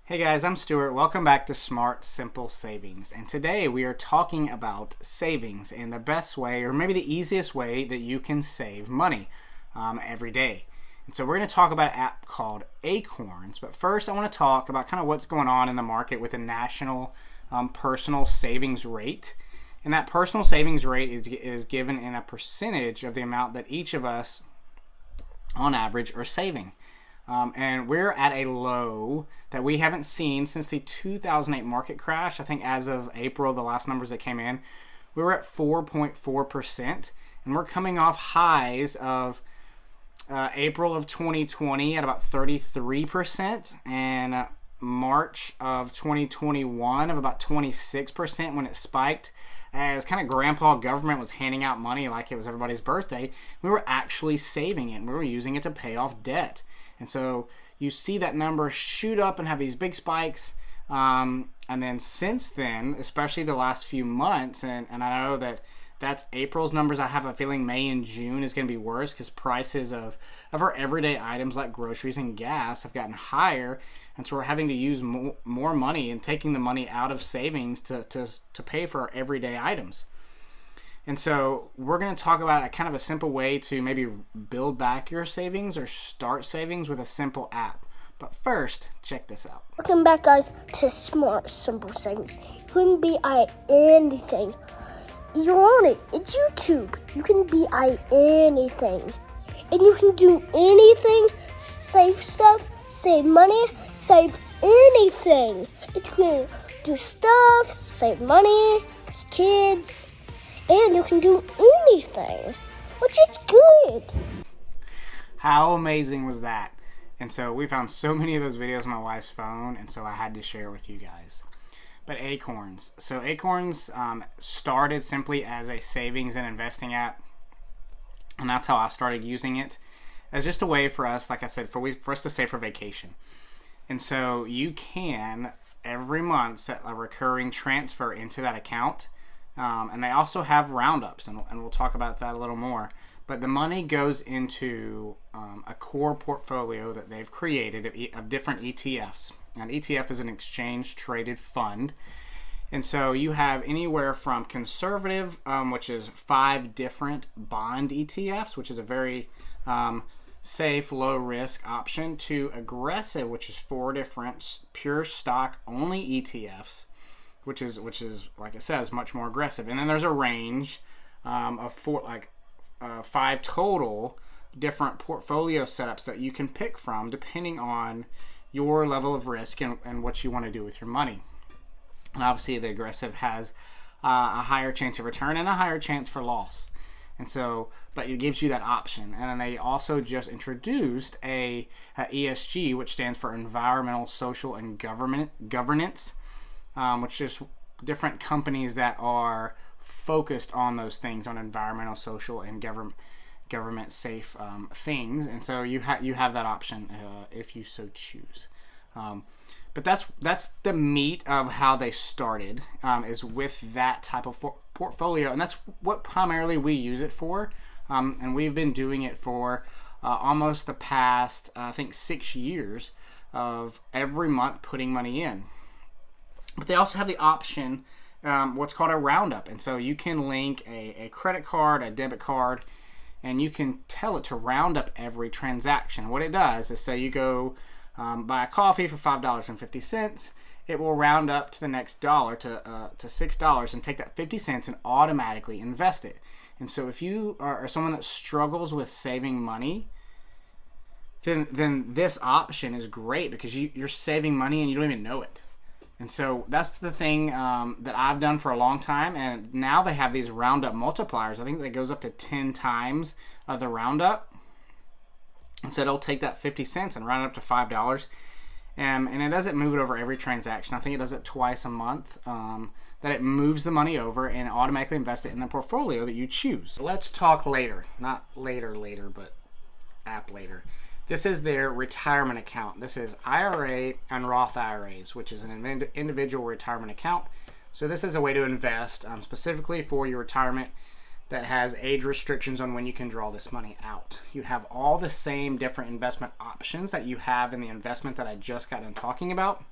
Hey guys, I'm Stuart. Welcome back to Smart Simple Savings. And today we are talking about savings and the best way, or maybe the easiest way that you can save money every day. And so we're going to talk about an app called Acorns. But first I want to talk about kind of what's going on in the market with a national personal savings rate. And that personal savings rate is given in a percentage of the amount that each of us on average are saving. And we're at a low that we haven't seen since the 2008 market crash. I think as of April, the last numbers that came in, we were at 4.4%. And we're coming off highs of April of 2020 at about 33%, and March of 2021 of about 26% when it spiked. As kind of grandpa government was handing out money like it was everybody's birthday, we were actually saving it and we were using it to pay off debt. And so you see that number shoot up and have these big spikes. And then since then, especially the last few months, and I know that's April's numbers. I have a feeling May and June is going to be worse because prices of our everyday items like groceries and gas have gotten higher. And so we're having to use more money and taking the money out of savings to pay for our everyday items. And so we're going to talk about a kind of a simple way to maybe build back your savings or start savings with a simple app. But first, check this out. Welcome back, guys, to Smart Simple Savings. You can be anything. You're on it. It's YouTube. You can be anything. And you can do anything. Save stuff, save money, save anything. You can do stuff, save money, kids. And you can do anything, which is good. How amazing was that? And so we found so many of those videos on my wife's phone, and so I had to share it with you guys. But Acorns. So Acorns started simply as a savings and investing app, and that's how I started using it, as just a way for us, like I said, for us to save for vacation. And so you can, every month, set a recurring transfer into that account. And they also have roundups, and we'll talk about that a little more. But the money goes into a core portfolio that they've created of different ETFs. And ETF is an exchange-traded fund. And so you have anywhere from conservative, which is 5 different bond ETFs, which is a very safe, low-risk option, to aggressive, which is 4 different pure stock-only ETFs. Which is like it says, much more aggressive. And then there's a range of 5 total different portfolio setups that you can pick from depending on your level of risk and what you want to do with your money. And obviously the aggressive has a higher chance of return and a higher chance for loss. And so, but it gives you that option. And then they also just introduced a ESG, which stands for Environmental, Social, and Governance. Which is different companies that are focused on those things, on environmental, social, and government safe things. And so you have that option if you so choose. But that's the meat of how they started, is with that type of portfolio, and that's what primarily we use it for. And we've been doing it for almost the past, I think, 6 years of every month putting money in. But they also have the option, what's called a Roundup. And so you can link a credit card, a debit card, and you can tell it to round up every transaction. What it does is, say you go buy a coffee for $5.50, it will round up to the next dollar to $6 and take that 50 cents and automatically invest it. And so if you are someone that struggles with saving money, then this option is great because you're saving money and you don't even know it. And so that's the thing that I've done for a long time. And now they have these Roundup Multipliers. I think that goes up to 10 times of the Roundup. And so it'll take that 50 cents and round it up to $5. And it doesn't move it over every transaction. I think it does it twice a month. That it moves the money over and automatically invests it in the portfolio that you choose. Let's talk later. Not later, but app later. This is their retirement account. This is IRA and Roth IRAs, which is an individual retirement account. So this is a way to invest specifically for your retirement that has age restrictions on when you can draw this money out. You have all the same different investment options that you have in the investment that I just got done talking about.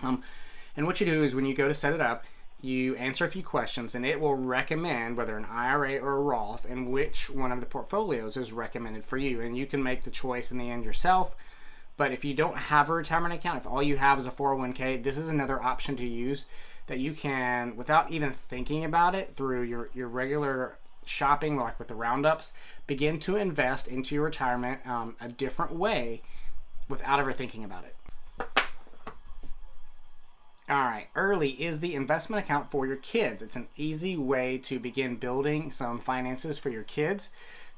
And what you do is when you go to set it up, you answer a few questions, and it will recommend whether an IRA or a Roth and which one of the portfolios is recommended for you. And you can make the choice in the end yourself. But if you don't have a retirement account, if all you have is a 401k, this is another option to use that you can, without even thinking about it, through your regular shopping, like with the Roundups, begin to invest into your retirement a different way without ever thinking about it. All right, Early is the investment account for your kids. It's an easy way to begin building some finances for your kids.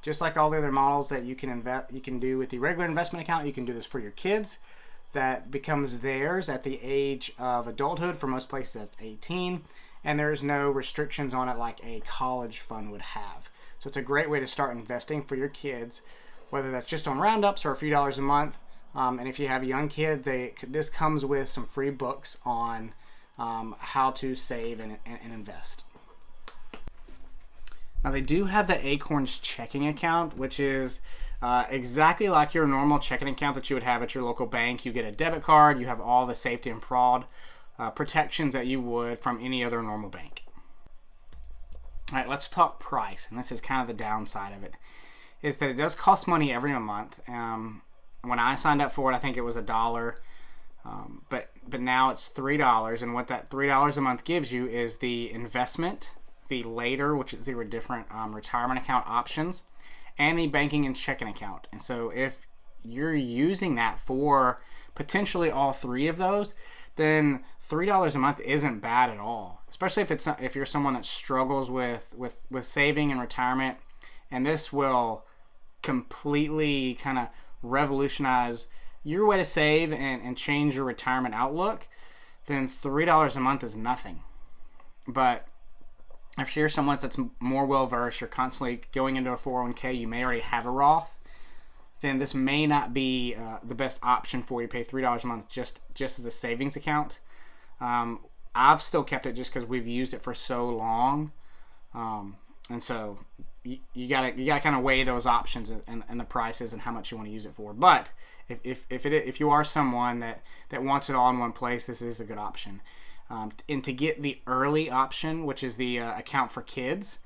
Just like all the other models that you can do with the regular investment account, you can do this for your kids. That becomes theirs at the age of adulthood. For most places, at 18, and there's no restrictions on it like a college fund would have. So it's a great way to start investing for your kids, whether that's just on Roundups or a few dollars a month. And if you have young kids, this comes with some free books on how to save and invest. Now, they do have the Acorns checking account, which is exactly like your normal checking account that you would have at your local bank. You get a debit card. You have all the safety and fraud protections that you would from any other normal bank. All right, let's talk price. And this is kind of the downside of it, is that it does cost money every month. When I signed up for it, I think it was $1. But now it's $3. And what that $3 a month gives you is the investment, the later, which is the different retirement account options, and the banking and checking account. And so if you're using that for potentially all three of those, then $3 a month isn't bad at all. Especially if you're someone that struggles with saving and retirement, and this will completely kind of revolutionize your way to save and change your retirement outlook, then $3 a month is nothing. But if you're someone that's more well-versed, you're constantly going into a 401k, you may already have a Roth, then this may not be the best option for you to pay $3 a month just as a savings account. I've still kept it just because we've used it for so long. And so you gotta kind of weigh those options and the prices and how much you want to use it for. But if you are someone that wants it all in one place, this is a good option. And to get the early option, which is the account for kids,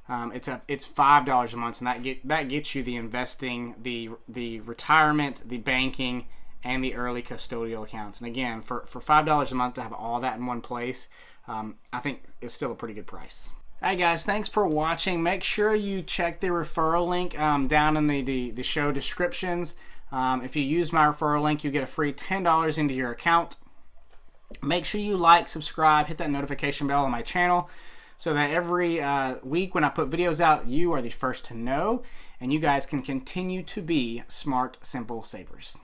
it's $5 a month, and that gets you the investing, the retirement, the banking, and the early custodial accounts. And again, for $5 a month to have all that in one place, I think it's still a pretty good price. All right, guys, thanks for watching. Make sure you check the referral link down in the show descriptions. If you use my referral link, you get a free $10 into your account. Make sure you like, subscribe, hit that notification bell on my channel so that every week when I put videos out, you are the first to know, and you guys can continue to be smart, simple savers.